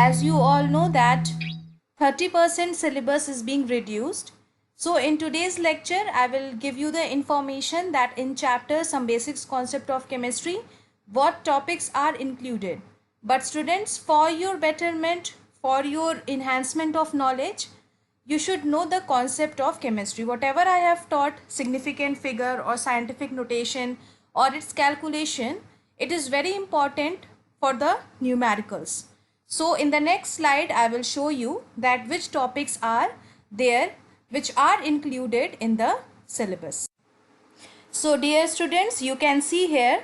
as you all know that 30% syllabus is being reduced. So in today's lecture, I will give you the information that in chapter some basics concept of chemistry, what topics are included. But students, for your betterment, for your enhancement of knowledge, you should know the concept of chemistry. Whatever I have taught, significant figure or scientific notation or its calculation, it is very important for the numericals. So in the next slide, I will show you that which topics are there which are included in the syllabus. So dear students, you can see here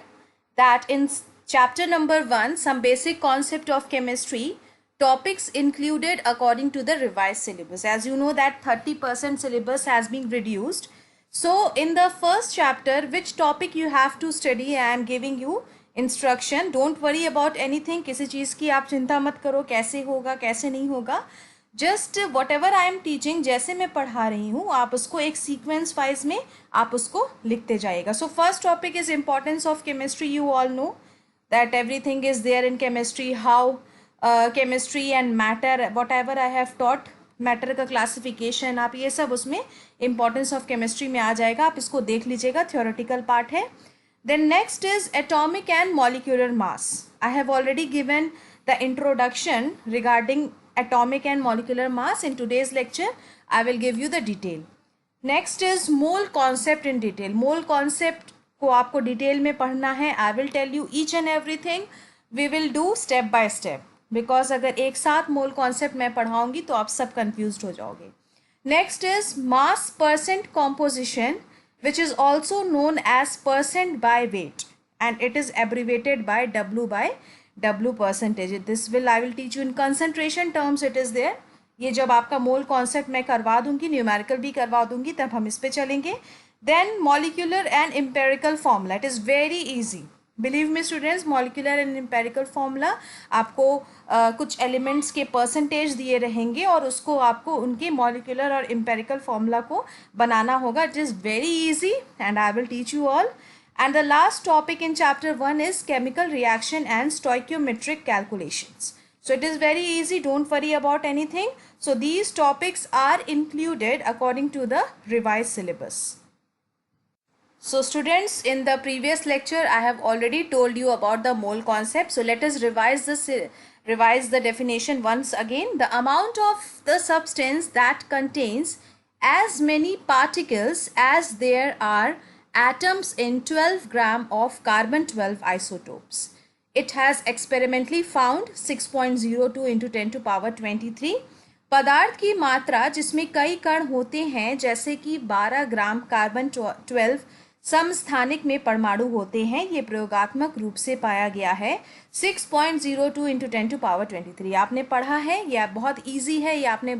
that in chapter number 1, some basic concept of chemistry, topics included according to the revised syllabus. As you know that 30% syllabus has been reduced. So in the first chapter, which topic you have to study, I am giving you instruction. Don't worry about anything. किसी चीज़ की आप चिंता मत करो कैसे होगा कैसे नहीं होगा. Just what ever I am teaching, जैसे मैं पढ़ा रही हूँ आप उसको एक सीक्वेंस वाइज में आप उसको लिखते जाइएगा. So first topic is importance of chemistry. You all know that everything is there in chemistry, how chemistry and matter, whatever I have taught, matter का क्लासिफिकेशन, आप ये सब उसमें इम्पॉर्टेंस ऑफ केमिस्ट्री में आ जाएगा. आप इसको देख लीजिएगा, थ्योरेटिकल पार्ट है. Then next is atomic and molecular mass. I have already given the introduction regarding atomic and molecular mass. In today's lecture, I will give you the detail. Next is mole concept in detail. Mole concept को आपको detail में पढ़ना है. I will tell you each and everything. We will do step by step. Because अगर एक साथ mole concept मैं पढ़ाऊँगी तो आप सब confused हो जाओगे. Next is mass percent composition, which is also known as percent by weight, and it is abbreviated by W percentage. This will I will teach you in concentration terms. It is there. ये जब आपका mole concept मैं करवा दूंगी, numerical भी करवा दूंगी, तब हम इस पे चलेंगे. Then molecular and empirical formula. It is very easy. Believe me students, molecular and empirical formula आपको कुछ एलिमेंट्स के परसेंटेज दिए रहेंगे और उसको आपको उनके मॉलिक्यूलर और एम्पेरिकल फॉर्मूला को बनाना होगा. It is very easy and I will teach you all. And the last topic in chapter 1 is chemical reaction and stoichiometric calculations. So it is very easy, don't worry about anything. So these topics are included according to the revised syllabus. So students, in the previous lecture I have already told you about the mole concept. So let us revise the definition once again. The amount of the substance that contains as many particles as there are atoms in 12 gram of carbon 12 isotopes. It has experimentally found 6.02 into 10 to power 23. पदार्थ की मात्रा जिसमें कई कण होते हैं, जैसे कि 12 ग्राम कार्बन 12 समस्थानिक में परमाणु होते हैं, ये प्रयोगात्मक रूप से पाया गया है. 6.02 इंटू 10 टू पावर 23. आपने पढ़ा है, यह बहुत इजी है, ये आपने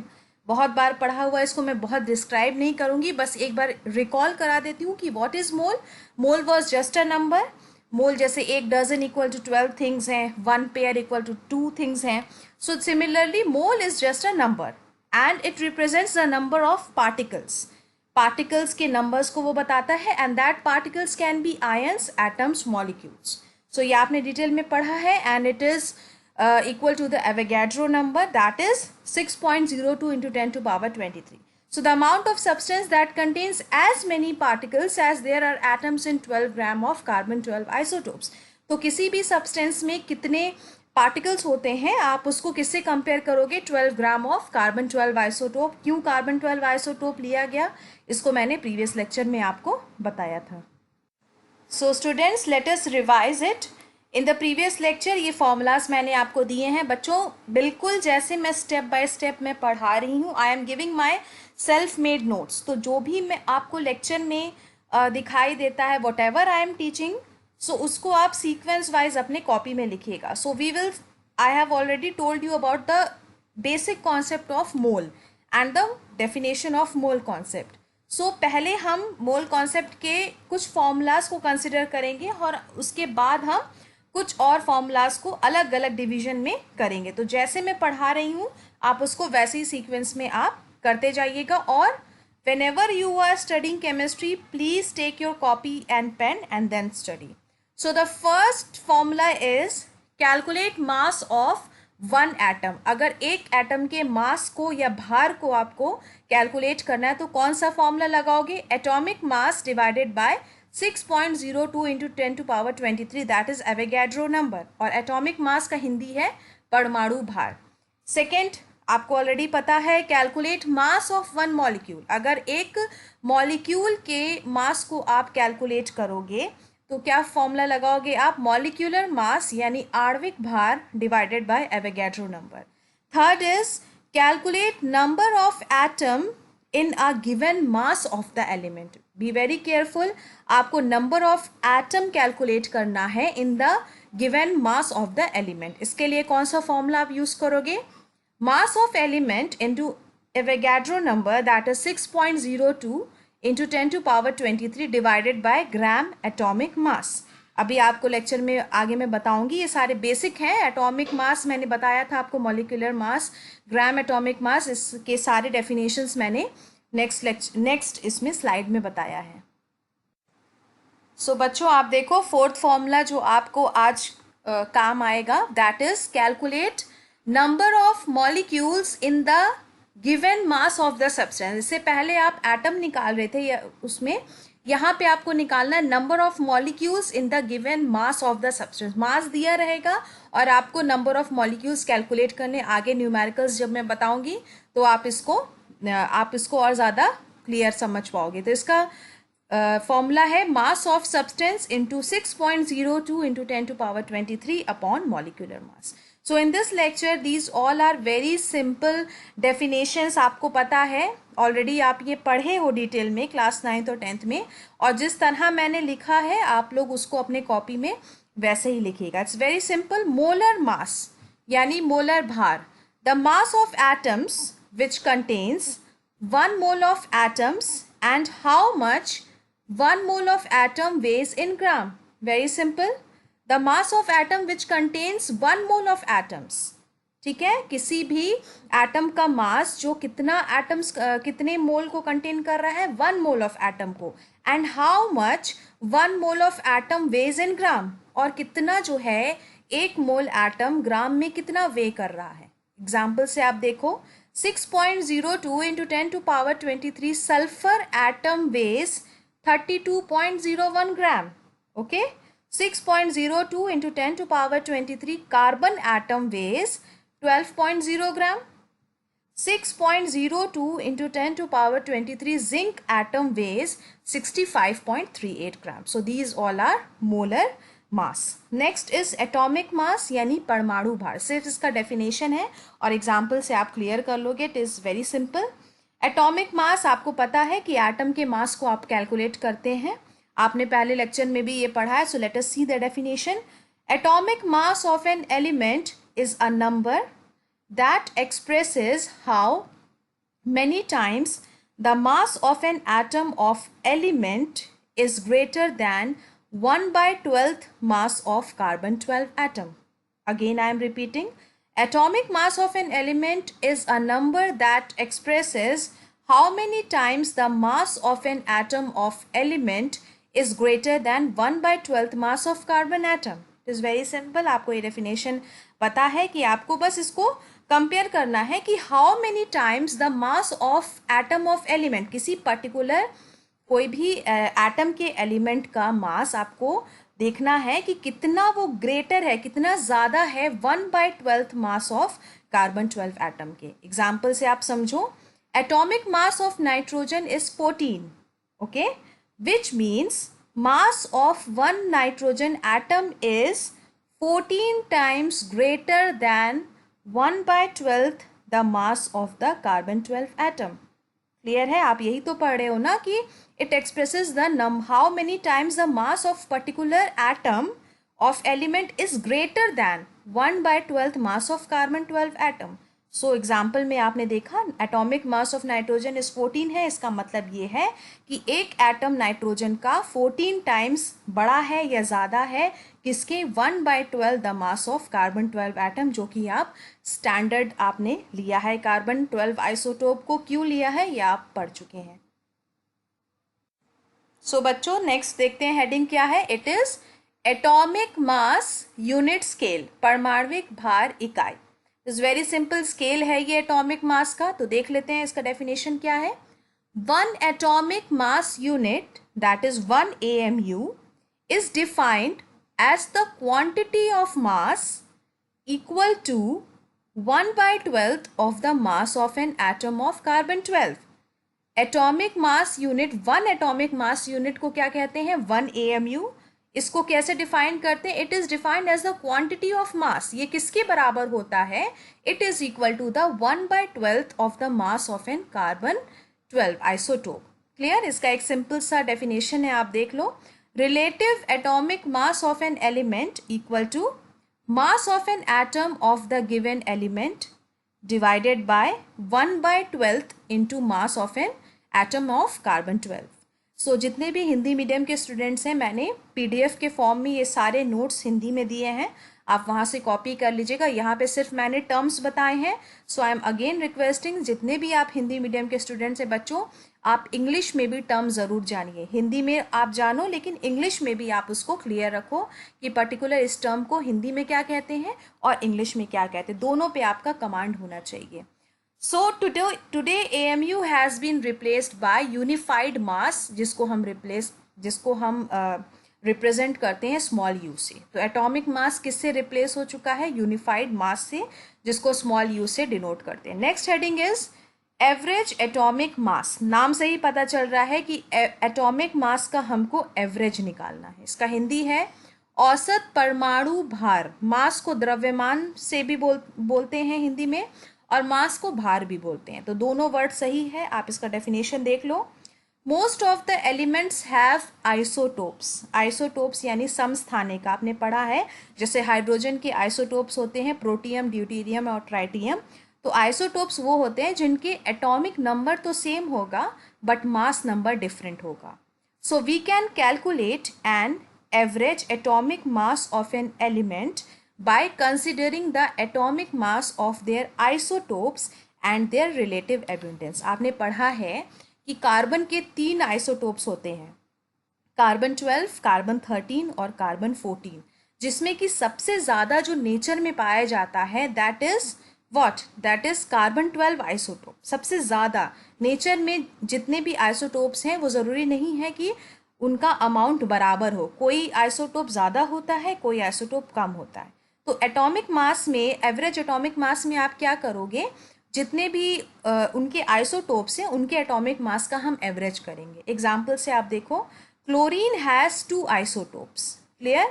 बहुत बार पढ़ा हुआ है. इसको मैं बहुत डिस्क्राइब नहीं करूँगी, बस एक बार रिकॉल करा देती हूँ कि what is mole. Mole was just a number. Mole जैसे एक डजन इक्वल टू 12 थिंग्स हैं, 1 पेयर इक्वल टू 2 थिंग्स हैं. So similarly mole is just a number and it represents the number of particles. Particles के numbers को वो बताता है and that particles can be ions, atoms, molecules. So ये आपने detail में पढ़ा है and it is equal to the Avogadro number, that is 6.02 into 10 to power 23. So the amount of substance that contains as many particles as there are atoms in 12 gram of carbon 12 isotopes. तो किसी भी substance में कितने particles होते हैं, आप उसको किससे कंपेयर करोगे? 12 ग्राम ऑफ कार्बन 12 आइसोटोप. क्यों कार्बन 12 आइसोटोप लिया गया, इसको मैंने प्रीवियस लेक्चर में आपको बताया था. So students, let us revise it. In the previous lecture ये फॉर्मूलाज मैंने आपको दिए हैं बच्चों, बिल्कुल जैसे मैं स्टेप बाय स्टेप मैं पढ़ा रही हूँ. I am giving my self made notes. तो जो भी मैं आपको लेक्चर में दिखाई देता है, whatever I am teaching, so उसको आप सीक्वेंस वाइज अपने कॉपी में लिखिएगा. So we will, I have already told you about the basic concept of mole and the definition of mole concept. So पहले हम मोल कॉन्सेप्ट के कुछ formulas को कंसिडर करेंगे और उसके बाद हम कुछ और फॉर्मूलाज को अलग अलग डिवीजन में करेंगे. तो जैसे मैं पढ़ा रही हूँ आप उसको वैसे ही सीक्वेंस में आप करते जाइएगा. और whenever you are studying chemistry, please take your copy and pen and then study. So the first formula is calculate mass of one atom. अगर एक एटम के मास को या भार को आपको कैलकुलेट करना है तो कौन सा फॉर्मूला लगाओगे? Atomic mass divided by 6.02 into 10⁻23, that is Avogadro number. और एटॉमिक मास का हिंदी है परमाणु भार। सेकेंड, आपको ऑलरेडी पता है, calculate mass of one molecule. अगर एक मॉलिक्यूल के मास को आप कैलकुलेट करोगे तो क्या फॉर्मूला लगाओगे आप? मॉलिक्यूलर मास यानी आणविक भार divided by Avogadro number. Third is calculate number of atom in a given mass of the element. B very careful, आपको नंबर ऑफ एटम कैलकुलेट करना है इन the given mass of the element. इसके लिए कौन सा फॉर्मूला आप use करोगे? Mass of element into Avogadro number, that is 6.02 into 10⁻23 divided by gram atomic मास। अभी आपको लेक्चर में आगे मैं बताऊंगी, ये सारे बेसिक हैं। एटॉमिक मास मैंने बताया था आपको, मॉलिक्यूलर मास, ग्राम एटॉमिक मास, इसके सारे डेफिनेशंस मैंने नेक्स्ट इसमें स्लाइड में बताया है। सो बच्चों आप देखो, फोर्थ फॉर्मूला जो आपको आज काम आएगा, that is calculate number of molecules in the given mass of the substance. इससे पहले आप एटम निकाल रहे थे या उसमें, यहाँ पे आपको निकालना है number of molecules in the given mass of the substance. Mass दिया रहेगा और आपको नंबर ऑफ मॉलिक्यूल्स कैलकुलेट करने। आगे न्यूमेरिकल्स जब मैं बताऊंगी तो आप इसको और ज़्यादा क्लियर समझ पाओगे। तो इसका फॉर्मूला है mass of substance into 6.02 into 10⁻23 upon molecular mass. So in this lecture these all are very simple definitions. आपको पता है ऑलरेडी, आप ये पढ़े हो डिटेल में क्लास 9th और 10th में, और जिस तरह मैंने लिखा है आप लोग उसको अपने कॉपी में वैसे ही लिखिएगा। It's very simple. Molar mass यानी मोलर भार, the mass of atoms which contains 1 mole of atoms and how much 1 mole of atom weighs in gram. Very simple. The mass of atom which contains 1 mole of atoms. ठीक है, किसी भी atom का मास जो कितने मोल को contain कर रहा है? 1 मोल ऑफ एटम को। And how much 1 mole of atom weighs in gram, और कितना जो है एक मोल एटम ग्राम में कितना वे कर रहा है। एग्जाम्पल से आप देखो, 6.02 into 10⁻23 sulphur atom weighs 32.01 gram. Okay, 6.02 into 10⁻23 carbon atom weighs 12.0 gram. 6.02 into 10⁻23 zinc atom weighs 65.38 gram. So these all are molar mass. Next is atomic mass यानी परमाणु भार। सिर्फ इसका डेफिनेशन है और एग्जाम्पल से आप क्लियर कर लोगे। It is very simple. Atomic mass आपको पता है कि एटम के मास को आप कैलकुलेट करते हैं, आपने पहले लेक्चर में भी ये पढ़ा है। सो let us see the definition. Atomic mass of an element is a number that expresses how many times the mass of an atom of element is greater than 1/12th mass of carbon 12 atom. Again I am repeating, atomic mass of an element is a number that expresses how many times the mass of an atom of element is greater than 1/12th mass of carbon atom. It is very simple. आपको ये definition पता है कि आपको बस इसको compare करना है कि how many times the mass of atom of element, किसी पर्टिकुलर कोई भी एटम के एलिमेंट का मास आपको देखना है कि कितना वो ग्रेटर है, कितना ज़्यादा है 1/12th mass of carbon 12 atom के। एग्जाम्पल से आप समझो, atomic mass of nitrogen is 14, okay, which means mass of one nitrogen atom is 14 times greater than 1/12th the mass of the carbon 12 atom. Clear है? आप यही तो पढ़ रहे हो ना कि it expresses the how many times the mass of particular atom of element is greater than 1/12th mass of carbon 12 atom. So example में आपने देखा atomic mass of nitrogen is 14 है। इसका मतलब ये है कि एक एटम नाइट्रोजन का 14 टाइम्स बड़ा है या ज़्यादा है किसके? 1/12 the mass of carbon 12 atom, जो कि आप स्टैंडर्ड आपने लिया है। कार्बन 12 आइसोटोप को क्यों लिया है ये आप पढ़ चुके हैं। सो बच्चों नेक्स्ट देखते हैं हेडिंग क्या है। It is atomic mass unit scale, परमाणविक भार इकाई। इस वेरी सिंपल स्केल है ये एटॉमिक मास का। तो देख लेते हैं इसका डेफिनेशन क्या है। One atomic mass unit that is 1 AMU is defined as the quantity of mass equal to 1/12 of the mass of an atom of carbon-12। Atomic mass unit, one atomic mass unit को क्या कहते हैं, 1 AMU। इसको कैसे define करते हैं, it is defined as the quantity of mass. ये किसके बराबर होता है, it is equal to the 1/12 of the mass of an carbon twelve isotope. Clear. इसका एक सिंपल सा डेफिनेशन है, आप देख लो। Relative atomic mass of an element equal to mass of an atom of the given element divided by 1/12 into mass of an atom of carbon-12। सो जितने भी Hindi medium के स्टूडेंट्स हैं, मैंने PDF के फॉर्म में ये सारे नोट्स हिंदी में दिए हैं, आप वहाँ से कॉपी कर लीजिएगा। यहाँ पे सिर्फ मैंने टर्म्स बताए हैं। सो आई एम अगेन रिक्वेस्टिंग, जितने भी आप हिंदी मीडियम के स्टूडेंट्स हैं बच्चों, आप इंग्लिश में भी टर्म ज़रूर जानिए। हिंदी में आप जानो, लेकिन इंग्लिश में भी आप उसको क्लियर रखो कि पर्टिकुलर इस टर्म को हिंदी में क्या कहते हैं और इंग्लिश में क्या कहते हैं, दोनों पे आपका कमांड होना चाहिए। So today AMU has been replaced by unified mass, जिसको हम रिप्रेजेंट करते हैं स्मॉल यू से। तो एटॉमिक मास किससे रिप्लेस हो चुका है, यूनिफाइड मास से, जिसको स्मॉल यू से डिनोट करते हैं। Next heading is average atomic मास। नाम से ही पता चल रहा है कि एटॉमिक मास का हमको एवरेज निकालना है। इसका हिंदी है औसत परमाणु भार। मास को द्रव्यमान से भी बोलते हैं हिंदी में, और मास को भार भी बोलते हैं। तो दोनों वर्ड सही है, आप इसका डेफिनेशन देख लो। Most of the elements have isotopes. Isotopes यानी समस्थानिक, आपने पढ़ा है। जैसे हाइड्रोजन के आइसोटोप्स होते हैं प्रोटियम, ड्यूटेरियम और ट्राइटियम। तो आइसोटोप्स वो होते हैं जिनके एटॉमिक नंबर तो सेम होगा बट मास नंबर डिफरेंट होगा। So we can calculate an average atomic mass of an element by considering the atomic mass of their isotopes and their relative abundance। आपने पढ़ा है कि कार्बन के 3 isotopes होते हैं, कार्बन-12, कार्बन-13 और कार्बन-14, जिसमें कि सबसे ज़्यादा जो नेचर में पाया जाता है दैट इज कार्बन-12 आइसोटोप। सबसे ज़्यादा नेचर में जितने भी आइसोटोप्स हैं वो ज़रूरी नहीं है कि उनका अमाउंट बराबर हो, कोई आइसोटोप ज़्यादा होता है, कोई आइसोटोप कम होता है। तो एटॉमिक मास में, एवरेज एटॉमिक मास में आप क्या करोगे, जितने भी उनके आइसोटोप्स हैं उनके एटॉमिक मास का हम एवरेज करेंगे। एग्जाम्पल से आप देखो, chlorine has 2 isotopes. Clear.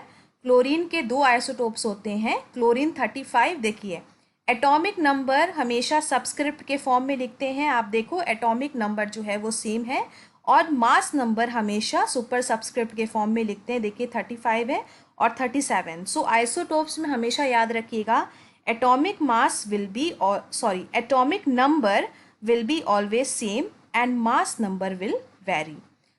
Chlorine के 2 आइसोटोप्स होते हैं, क्लोरीन 35। देखिए एटॉमिक नंबर हमेशा सबस्क्रिप्ट के फॉर्म में लिखते हैं, आप देखो एटॉमिक नंबर जो है वो सेम है, और मास नंबर हमेशा सुपर सब्सक्रिप्ट के फॉर्म में लिखते हैं। देखिए 35 है और 37। सो आइसोटोप्स में हमेशा याद रखिएगा atomic mass will be, atomic number will be always same and mass number will very.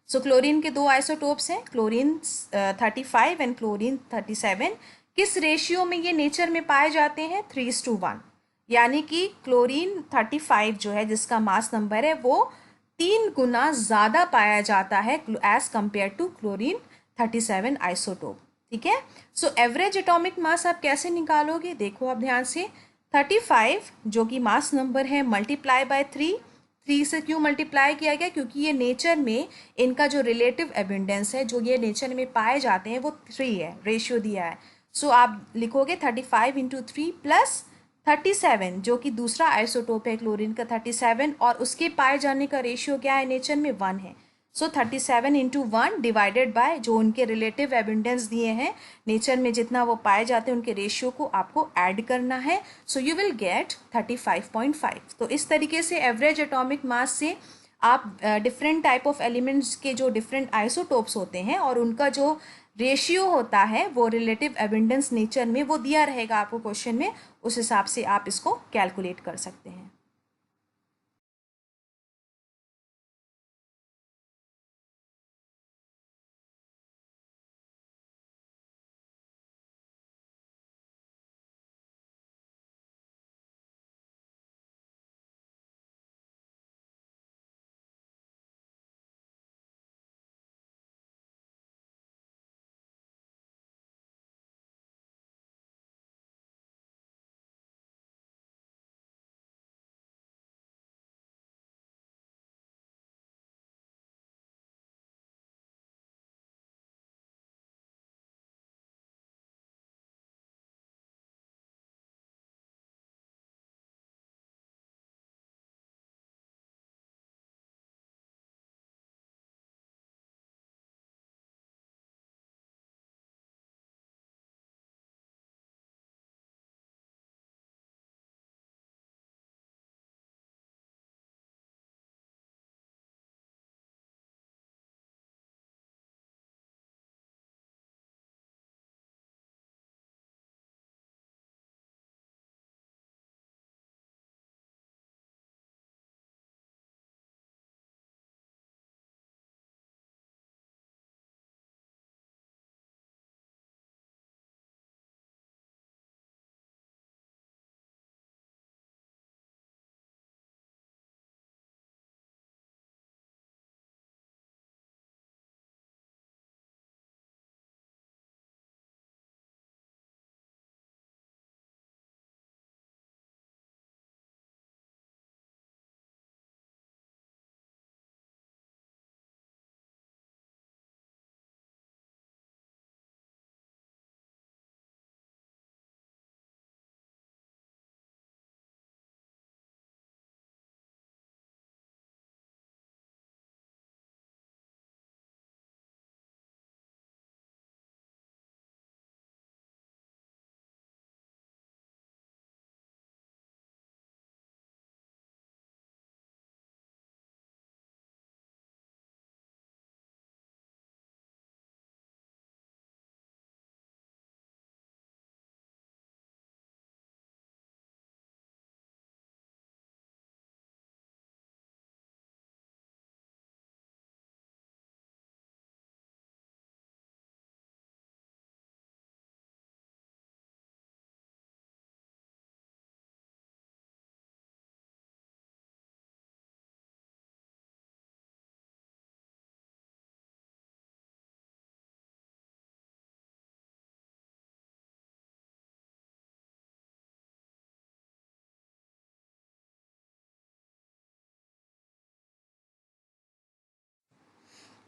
So chlorine के 2 आइसोटोप्स हैं, क्लोरीन 35 एंड क्लोरीन 37। किस रेशियो में ये नेचर में पाए जाते हैं, 3:1। यानी कि क्लोरीन 35 जो है, जिसका मास नंबर है, वो 3 गुना ज़्यादा पाया जाता है as compare to chlorine 37 isotope. ठीक है। सो एवरेज एटॉमिक मास आप कैसे निकालोगे, देखो आप ध्यान से। 35 जो कि मास नंबर है, मल्टीप्लाई बाय 3 से क्यों मल्टीप्लाई किया गया, क्योंकि ये नेचर में इनका जो रिलेटिव एबिंडेंस है, जो ये नेचर में पाए जाते हैं, वो 3 है, रेशियो दिया है। सो आप लिखोगे 35 इंटू 3 प्लस 37 जो कि दूसरा आइसोटोप है क्लोरीन का 37, और उसके पाए जाने का रेशियो क्या है नेचर में, 1 है। सो 37 इंटू 1 डिवाइडेड बाय जो उनके रिलेटिव एबिंडेंस दिए हैं, नेचर में जितना वो पाए जाते हैं उनके रेशियो को आपको ऐड करना है। So you will gate 35.5। तो इस तरीके से एवरेज एटॉमिक मास से आप डिफरेंट टाइप ऑफ एलिमेंट्स के जो डिफरेंट आइसोटोप्स होते हैं और उनका जो रेशियो होता है, वो रिलेटिव एबिंडेंस नेचर में वो दिया रहेगा आपको क्वेश्चन में, उस हिसाब से आप इसको कैलकुलेट कर सकते हैं।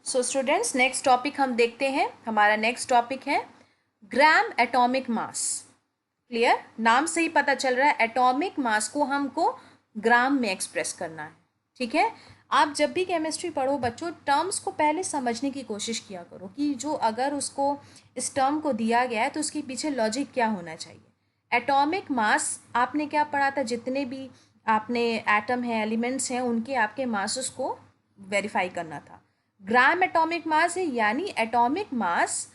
सो स्टूडेंट्स, नेक्स्ट टॉपिक हम देखते हैं। हमारा नेक्स्ट टॉपिक है ग्राम एटॉमिक मास। क्लियर? नाम से ही पता चल रहा है एटॉमिक मास को हमको ग्राम में एक्सप्रेस करना है। ठीक है, आप जब भी केमिस्ट्री पढ़ो बच्चों, टर्म्स को पहले समझने की कोशिश किया करो कि जो अगर उसको इस टर्म को दिया गया है तो उसके पीछे लॉजिक क्या होना चाहिए। एटॉमिक मास आपने क्या पढ़ा था? जितने भी आपने एटम है, एलिमेंट्स हैं, उनके आपके मासेस को वेरीफाई करना था। ग्राम एटॉमिक मास है, यानी एटॉमिक मास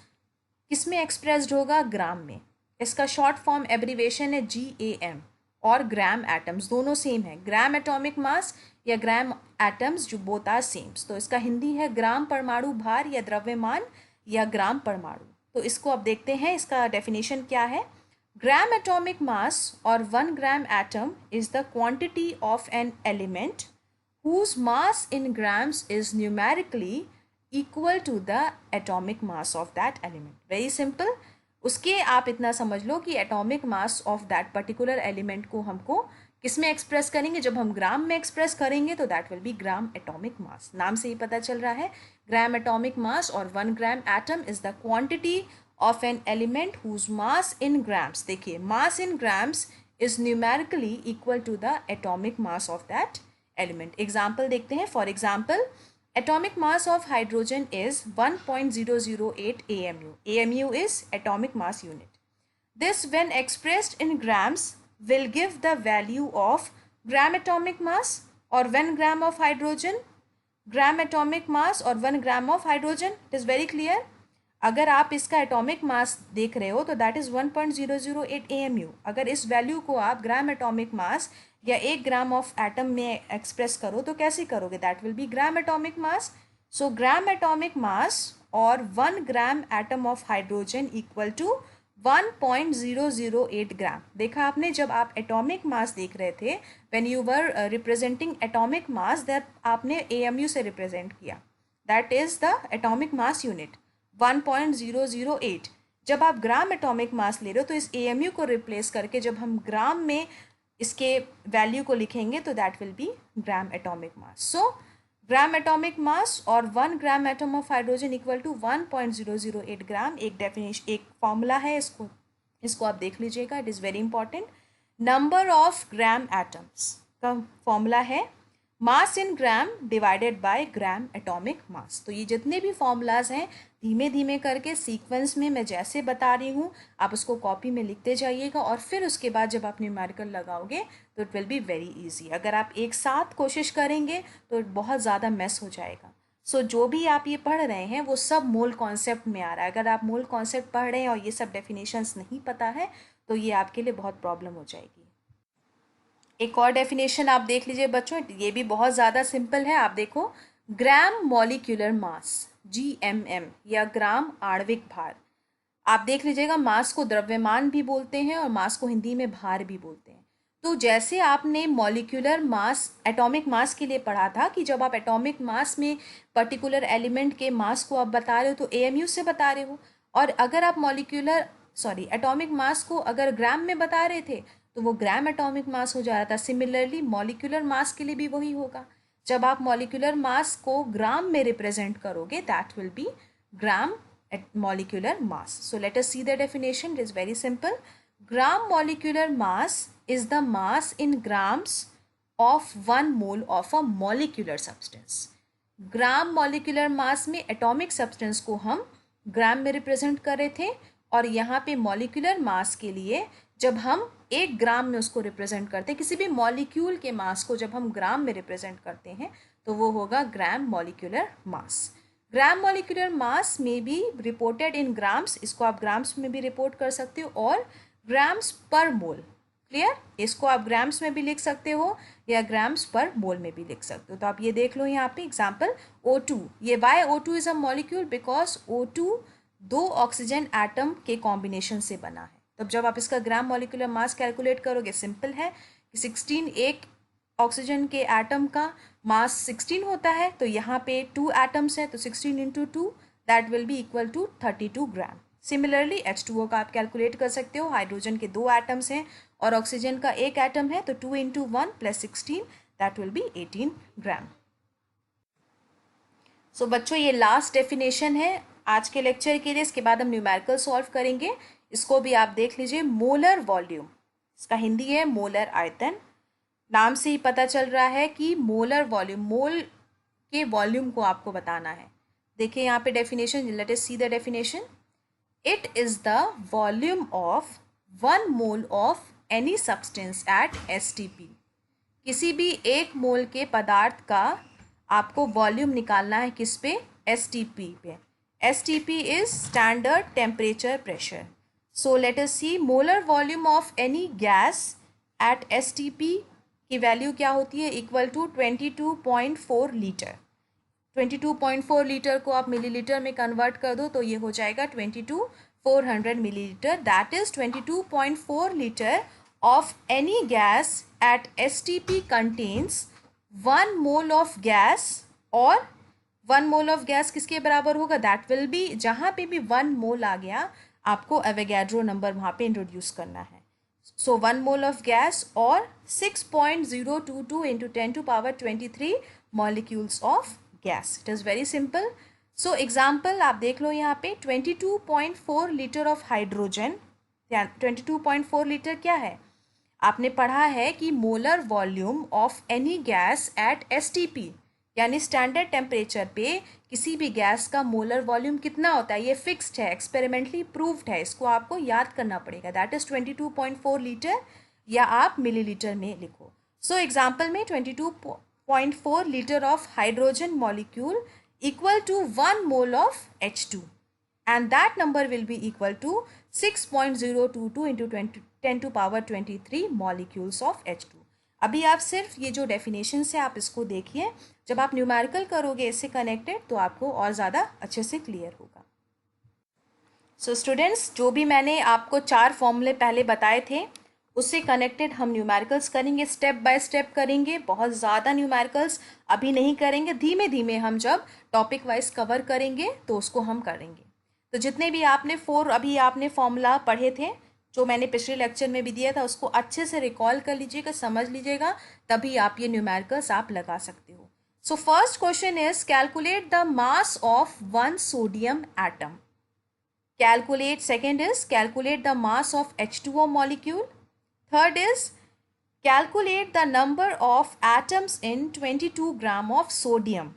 किस में एक्सप्रेस्ड होगा? ग्राम में। इसका शॉर्ट फॉर्म एब्रीवेशन है GAM, और ग्राम एटम्स दोनों सेम है। ग्राम एटॉमिक मास या ग्राम एटम्स जो बोथ आर सेम्स। तो इसका हिंदी है ग्राम परमाणु भार या द्रव्यमान या ग्राम परमाणु। तो इसको अब देखते हैं, इसका डेफिनेशन क्या है। ग्राम एटॉमिक मास और 1 gram atom is the quantity of an element whose mass in grams is numerically equal to the atomic mass of that element. Very simple. उसके आप इतना समझ लो कि atomic mass of that particular element को हमको किस में एक्सप्रेस करेंगे? जब हम ग्राम में एक्सप्रेस करेंगे तो that will be gram atomic मास। नाम से ही पता चल रहा है ग्राम एटॉमिक मास और 1 gram atom is the quantity of an element whose mass in grams. देखिए, mass in grams is numerically equal to the atomic mass of that element. Example देखते हैं। For example, atomic mass of hydrogen is 1.008 AMU. AMU is atomic mass unit. This, when expressed in grams, will give the value of gram atomic mass or 1 gram of hydrogen, gram atomic mass or 1 gram of hydrogen. It is very clear. अगर आप इसका atomic मास देख रहे हो तो that is 1.008 AMU। अगर इस वैल्यू को आप ग्राम एटॉमिक मास या 1 ग्राम ऑफ एटम में एक्सप्रेस करो तो कैसे करोगे? That will be gram atomic mass. So gram atomic mass और 1 gram atom of hydrogen equal to 1.008 gram. देखा आपने, जब आप एटॉमिक मास देख रहे थे, when you were representing atomic mass, that आपने AMU से रिप्रेजेंट किया। That is the atomic mass unit 1.008। जब आप ग्राम एटॉमिक मास ले रहे हो तो इस AMU को रिप्लेस करके जब हम ग्राम में इसके वैल्यू को लिखेंगे तो that will be gram atomic mass. So gram atomic mass और 1 gram atom of hydrogen equal to 1.008 gram. एक डेफिनेशन, एक फॉर्मूला है, इसको आप देख लीजिएगा, it is very important. Number of gram atoms का फॉर्मूला है mass in gram divided by gram atomic mass. तो ये जितने भी फॉर्मूलाज हैं धीमे धीमे करके सीक्वेंस में मैं जैसे बता रही हूँ आप उसको कॉपी में लिखते जाइएगा, और फिर उसके बाद जब आप न्यूमेरिकल लगाओगे तो it will be very easy. अगर आप एक साथ कोशिश करेंगे तो बहुत ज़्यादा मेस हो जाएगा। सो जो भी आप ये पढ़ रहे हैं वो सब मोल कॉन्सेप्ट में आ रहा है। अगर आप मोल कॉन्सेप्ट पढ़ रहे हैं और ये सब डेफिनेशंस नहीं पता है तो ये आपके लिए बहुत प्रॉब्लम हो जाएगी। एक और डेफिनेशन आप देख लीजिए बच्चों, ये भी बहुत ज़्यादा सिंपल है। आप देखो, ग्राम मॉलिक्यूलर मास GMM या ग्राम आणविक भार। आप देख लीजिएगा, मास को द्रव्यमान भी बोलते हैं और मास को हिंदी में भार भी बोलते हैं। तो जैसे आपने मॉलिक्यूलर मास एटॉमिक मास के लिए पढ़ा था कि जब आप एटॉमिक मास में पर्टिकुलर एलिमेंट के मास को आप बता रहे हो तो AMU से बता रहे हो, और अगर आप एटॉमिक मास को अगर ग्राम में बता रहे थे तो वो ग्राम एटॉमिक मास हो जा रहा था। सिमिलरली मॉलिक्यूलर मास के लिए भी वही होगा। जब आप मॉलिक्यूलर मास को ग्राम में रिप्रेजेंट करोगे that will be gram molecular mass. So let us see the definition. It is very simple. Gram molecular mass is the mass in grams of 1 mole of a molecular substance. Gram molecular mass में atomic substance को हम ग्राम में represent कर रहे थे, और यहाँ पे molecular mass के लिए जब हम 1 ग्राम में उसको रिप्रेजेंट करते हैं, किसी भी मॉलिक्यूल के मास को जब हम ग्राम में रिप्रेजेंट करते हैं तो वो होगा ग्राम मॉलिक्यूलर मास। ग्राम मॉलिक्यूलर मास में बी रिपोर्टेड इन ग्राम्स, इसको आप ग्राम्स में भी रिपोर्ट कर सकते हो, और ग्राम्स पर मोल। क्लियर? इसको आप ग्राम्स में भी लिख सकते हो या ग्राम्स पर मोल में भी लिख सकते हो। तो आप ये देख लो यहाँ पे एग्जाम्पल O2। ये why O2 is a molecule? Because O2 2 oxygen atom के कॉम्बिनेशन से बना है। तब जब आप इसका ग्राम मॉलिक्यूलर मास कैलकुलेट करोगे, सिंपल है कि 16 एक ऑक्सीजन के एटम का मास 16 होता है, तो यहाँ पे 2 एटम्स हैं तो 16 into 2 that will be equal to 32 gram. Similarly H2O का आप कैलकुलेट कर सकते हो। हाइड्रोजन के 2 एटम्स हैं और ऑक्सीजन का 1 एटम है, तो 2 into 1 plus 16 that will B 18 ग्राम। सो बच्चों ये लास्ट डेफिनेशन है आज के लेक्चर के लिए। इसके बाद हम न्यूमेरिकल सॉल्व करेंगे। इसको भी आप देख लीजिए। मोलर वॉल्यूम, इसका हिंदी है मोलर आयतन। नाम से ही पता चल रहा है कि मोलर वॉल्यूम, मोल के वॉल्यूम को आपको बताना है। देखिए यहाँ पे definition, late us see the definition. It is the volume of 1 mole of any substance eight STP. किसी भी 1 मोल के पदार्थ का आपको वॉल्यूम निकालना है किस पे? एसटीपी पे। STP is standard temperature pressure. So let us see molar volume of any gas at STP की वैल्यू क्या होती है? Equal to 22.4 litre. 22.4 लीटर को आप मिलीलीटर में कन्वर्ट कर दो तो ये हो जाएगा 22,400 millilitre. That is 22.4 litre of any gas at STP contains 1 mole of gas. और 1 मोल ऑफ गैस किसके बराबर होगा? दैट विल बी, जहाँ पे भी 1 मोल आ गया आपको एवोगैड्रो नंबर वहाँ पे इंट्रोड्यूस करना है। सो 1 मोल ऑफ गैस और 6.022 into 10⁻23 molecules of gas. It is very simple. So example आप देख लो यहाँ पे 22.4 लीटर ऑफ हाइड्रोजन। 22.4 लीटर क्या है? आपने पढ़ा है कि molar volume of any gas at STP, यानी स्टैंडर्ड टेम्परेचर पे किसी भी गैस का मोलर वॉल्यूम कितना होता है? ये फिक्स्ड है, एक्सपेरिमेंटली प्रूव्ड है। इसको आपको याद करना पड़ेगा। दैट इज 22.4 लीटर, या आप मिलीलीटर में लिखो। सो एग्जाम्पल में 22.4 litre of hydrogen molecule equal to 1 mole of H2 and that number will be equal to 6.022 into 10⁻23 molecules of H2। अभी आप सिर्फ ये जो डेफिनेशन है आप इसको देखिए। जब आप न्यूमेरिकल करोगे इससे कनेक्टेड तो आपको और ज़्यादा अच्छे से क्लियर होगा। सो स्टूडेंट्स, जो भी मैंने आपको 4 फॉर्मूले पहले बताए थे उससे कनेक्टेड हम न्यूमेरिकल्स करेंगे, स्टेप बाय स्टेप करेंगे। बहुत ज़्यादा न्यूमेरिकल्स अभी नहीं करेंगे, धीमे धीमे हम जब टॉपिक वाइज कवर करेंगे तो उसको हम करेंगे। तो जितने भी आपने अभी आपने फॉर्मूला पढ़े थे, जो मैंने पिछले लेक्चर में भी दिया था, उसको अच्छे से रिकॉल कर लीजिएगा, समझ लीजिएगा, तभी आप ये न्यूमेरिकल्स आप लगा सकते हो। So first question is calculate the mass of 1 sodium atom. Calculate, second is calculate the mass of H2O molecule. Third is calculate the number of atoms in 22 gram of sodium.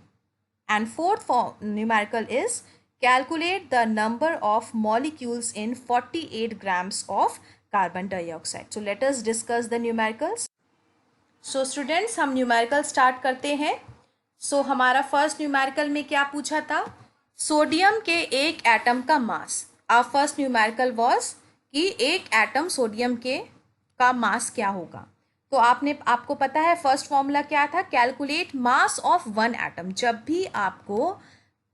And fourth numerical is calculate the number of molecules in 48 grams of carbon dioxide. So let us discuss the numericals. So students, हम numerical start करते हैं। So हमारा first numerical में क्या पूछा था? Sodium के एक एटम का मास। Our first numerical was कि एक एटम सोडियम के का मास क्या होगा। तो आपको पता है फर्स्ट फॉर्मूला क्या था? Calculate mass of 1 atom. जब भी आपको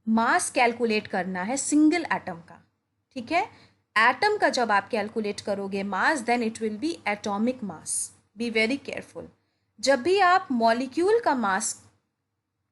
मास कैलकुलेट करना है सिंगल एटम का, ठीक है, एटम का जब आप कैलकुलेट करोगे mass, then it will be atomic mass. Be very careful. जब भी आप मॉलिक्यूल का मास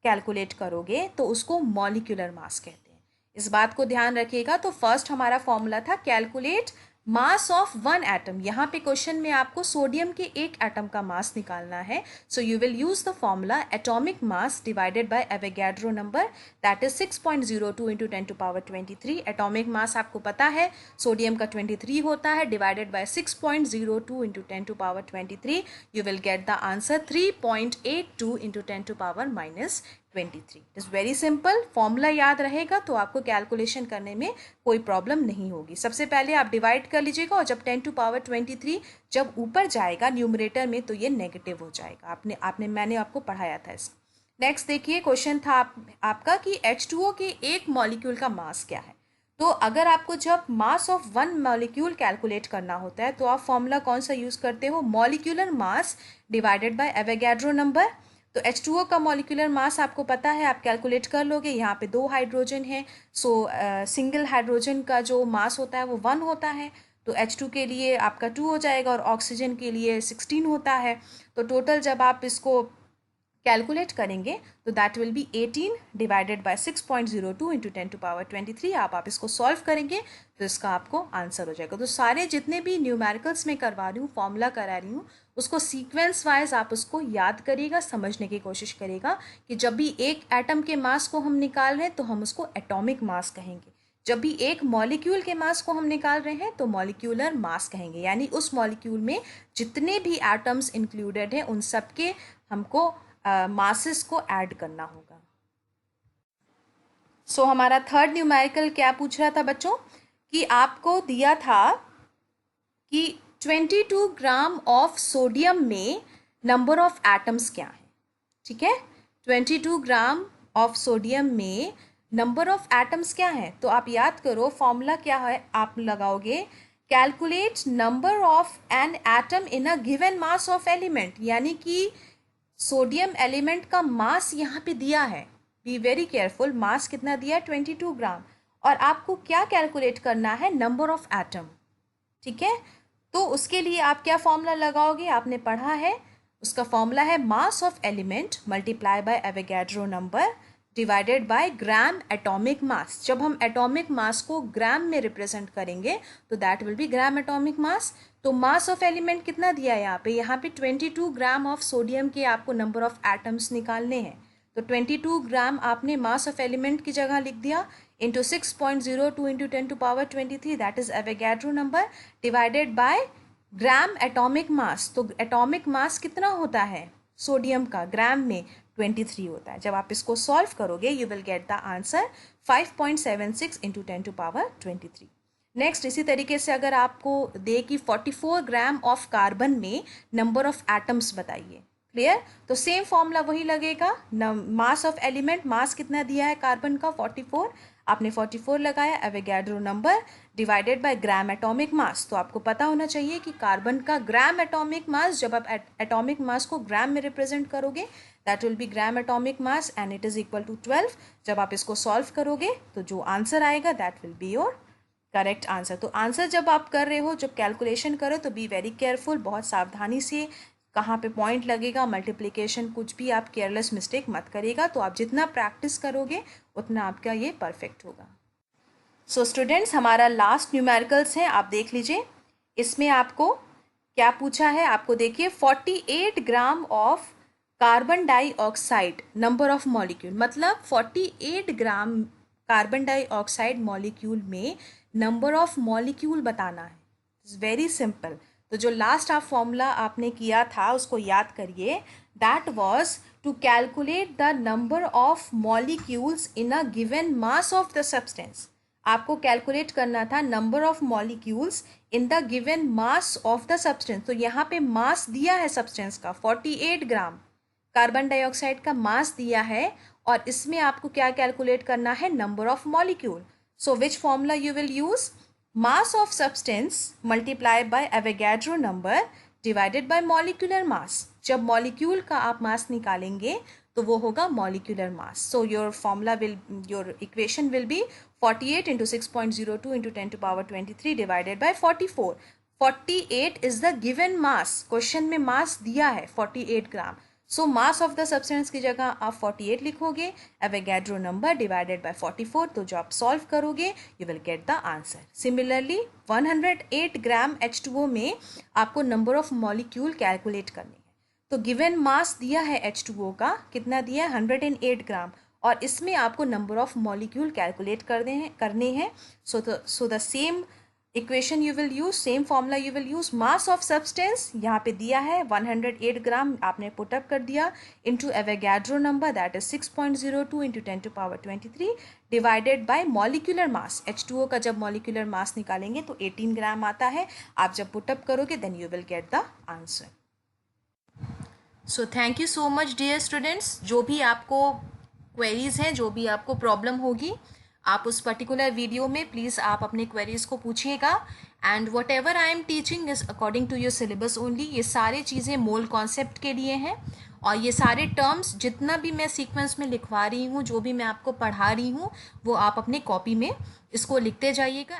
कैलकुलेट करोगे तो उसको मॉलिक्यूलर मास कहते हैं। इस बात को ध्यान रखिएगा। तो फर्स्ट हमारा फॉर्मूला था कैलकुलेट मास ऑफ 1 एटम। यहाँ पे क्वेश्चन में आपको सोडियम के एक एटम का मास निकालना है। So you will use the formula atomic mass divided by Avogadro number, that is 6.02 into 10⁻23। Atomic mass आपको पता है सोडियम का 23 होता है, divided by 6.02 into 10⁻23, you will get the answer 3.82 into 10⁻⁻23। It is very simple. Formula याद रहेगा तो आपको कैलकुलेशन करने में कोई प्रॉब्लम नहीं होगी। सबसे पहले आप डिवाइड कर लीजिएगा और जब 10⁻23 जब ऊपर जाएगा न्यूमरेटर में तो ये नेगेटिव हो जाएगा। मैंने आपको पढ़ाया था इसको। नेक्स्ट देखिए, क्वेश्चन था आपका कि H2O के एक मॉलिक्यूल का मास क्या है। तो अगर आपको जब मास ऑफ 1 मॉलिक्यूल कैलकुलेट करना होता है तो आप फॉर्मूला कौन सा यूज़ करते हो? Molecular mass divided by Avogadro number. तो H2O का मॉलिक्यूलर मास आपको पता है, आप कैलकुलेट कर लोगे। यहाँ पे 2 हाइड्रोजन है, सो सिंगल हाइड्रोजन का जो मास होता है वो 1 होता है। तो H2 के लिए आपका 2 हो जाएगा और ऑक्सीजन के लिए 16 होता है। तो टोटल जब आप इसको कैलकुलेट करेंगे तो that will B 18 divided by 6.02 into 10⁻23। आप इसको सॉल्व करेंगे तो इसका आपको आंसर हो जाएगा। तो सारे जितने भी न्यूमेरिकल्स में करवा रही हूँ, फॉर्मूला करा रही हूँ, उसको सीक्वेंस वाइज आप उसको याद करिएगा, समझने की कोशिश करिएगा कि जब भी एक एटम के मास को हम निकाल रहे हैं तो हम उसको एटॉमिक मास कहेंगे, जब भी एक मॉलिक्यूल के मास को हम निकाल रहे हैं तो मॉलिक्यूलर मास कहेंगे, यानी उस मॉलिक्यूल में जितने भी एटम्स इंक्लूडेड हैं उन सब के हमको मासेस को ऐड करना होगा। सो हमारा थर्ड न्यूमेरिकल क्या पूछ रहा था बच्चों कि आपको दिया था कि 22 ग्राम ऑफ सोडियम में नंबर ऑफ एटम्स क्या है। ठीक है, 22 ग्राम ऑफ सोडियम में नंबर ऑफ एटम्स क्या है। तो आप याद करो फॉर्मूला क्या है, आप लगाओगे calculate number of an atom in a given mass of element, यानी कि सोडियम एलिमेंट का मास यहाँ पे दिया है, बी वेरी केयरफुल, मास कितना दिया है 22 ग्राम, और आपको क्या कैलकुलेट करना है, नंबर ऑफ एटम। ठीक है, तो उसके लिए आप क्या फॉर्मूला लगाओगे, आपने पढ़ा है, उसका फॉर्मूला है mass of element multiply by Avogadro number divided by gram atomic मास। जब हम एटॉमिक मास को ग्राम में रिप्रेजेंट करेंगे तो that will be gram atomic mass. तो मास ऑफ एलिमेंट कितना दिया है यहाँ पे 22 ग्राम ऑफ सोडियम के आपको नंबर ऑफ एटम्स निकालने हैं। तो 22 ग्राम आपने मास ऑफ एलिमेंट की जगह लिख दिया into 6.02 into 10⁻23, that is Avogadro number divided by gram atomic mass. तो एटॉमिक मास कितना होता है सोडियम का, ग्राम में 23 होता है। जब आप इसको सॉल्व करोगे you will get the answer 5.76 into 10⁻23। Next इसी तरीके से अगर आपको दे कि 44 ग्राम ऑफ कार्बन में नंबर ऑफ एटम्स बताइए, क्लियर, तो सेम फॉर्मूला वही लगेगा, मास ऑफ एलिमेंट, मास कितना दिया है कार्बन का 44, आपने 44 लगाया, Avogadro number divided by gram atomic mass. तो आपको पता होना चाहिए कि कार्बन का ग्राम एटॉमिक मास, जब आप एटॉमिक मास को ग्राम में रिप्रेजेंट करोगे that will be gram atomic mass and it is equal to 12। जब आप इसको सॉल्व करोगे तो जो आंसर आएगा that will be your correct answer. तो आंसर जब आप कर रहे हो, जब कैलकुलेशन करो तो बी वेरी केयरफुल, बहुत सावधानी से, कहाँ पे पॉइंट लगेगा, मल्टीप्लिकेशन, कुछ भी आप केयरलेस मिस्टेक मत करिएगा। तो आप जितना प्रैक्टिस करोगे उतना आपका ये परफेक्ट होगा। सो स्टूडेंट्स हमारा लास्ट न्यूमेरिकल्स है, आप देख लीजिए। इसमें आपको क्या पूछा है, आपको देखिए 48 gram of carbon dioxide number of molecule, मतलब 48 ग्राम कार्बन डाइऑक्साइड मॉलिक्यूल में नंबर ऑफ मॉलिक्यूल बताना है। It's very simple. तो जो लास्ट आप फॉर्मूला आपने किया था उसको याद करिए, that was to calculate the number of molecules in a given mass of the substance. आपको कैलकुलेट करना था number of molecules in the given mass of the substance. तो यहाँ पे मास दिया है सब्सटेंस का 48 ग्राम कार्बन डाइऑक्साइड का मास दिया है, और इसमें आपको क्या कैलकुलेट करना है, number of molecule. So which formula you will use, mass of substance multiply by Avogadro number divided by molecular mass. जब मॉलिक्यूल का आप मास निकालेंगे तो वो होगा molecular mass. So your formula will, your equation will be 48 into 6.02 into 10⁻23 divided by 44। 48 is the given mass, question में मास दिया है 48 ग्राम। सो मास ऑफ द सब्सटेंस की जगह आप 48 लिखोगे, एवोगैड्रो नंबर डिवाइडेड बाय 44। तो जो आप सॉल्व करोगे you will get the answer. Similarly 108 gram H2O में आपको नंबर ऑफ मॉलिक्यूल कैलकुलेट करनी है। तो गिवन मास दिया है H2O का, कितना दिया है 108 ग्राम, और इसमें आपको नंबर ऑफ मॉलिक्यूल कैलकुलेट करने हैं। So the same equation you will use, same formula you will use, mass of substance यहाँ पे दिया है 108 ग्राम, आपने पुटअप कर दिया into Avogadro number that is 6.02 into 10⁻23 divided by molecular mass. H2O का जब मॉलिक्यूलर मास निकालेंगे तो 18 ग्राम आता है, आप जब पुटअप करोगे then you will get the answer. So thank you so much dear students. जो भी आपको क्वेरीज हैं, जो भी आपको प्रॉब्लम होगी, आप उस पर्टिकुलर वीडियो में प्लीज़ आप अपने क्वेरीज को पूछिएगा। And whatever I am teaching is according to your syllabus only. ये सारी चीज़ें मोल कॉन्सेप्ट के लिए हैं, और ये सारे टर्म्स जितना भी मैं सीक्वेंस में लिखवा रही हूँ, जो भी मैं आपको पढ़ा रही हूँ, वो आप अपने कॉपी में इसको लिखते जाइएगा।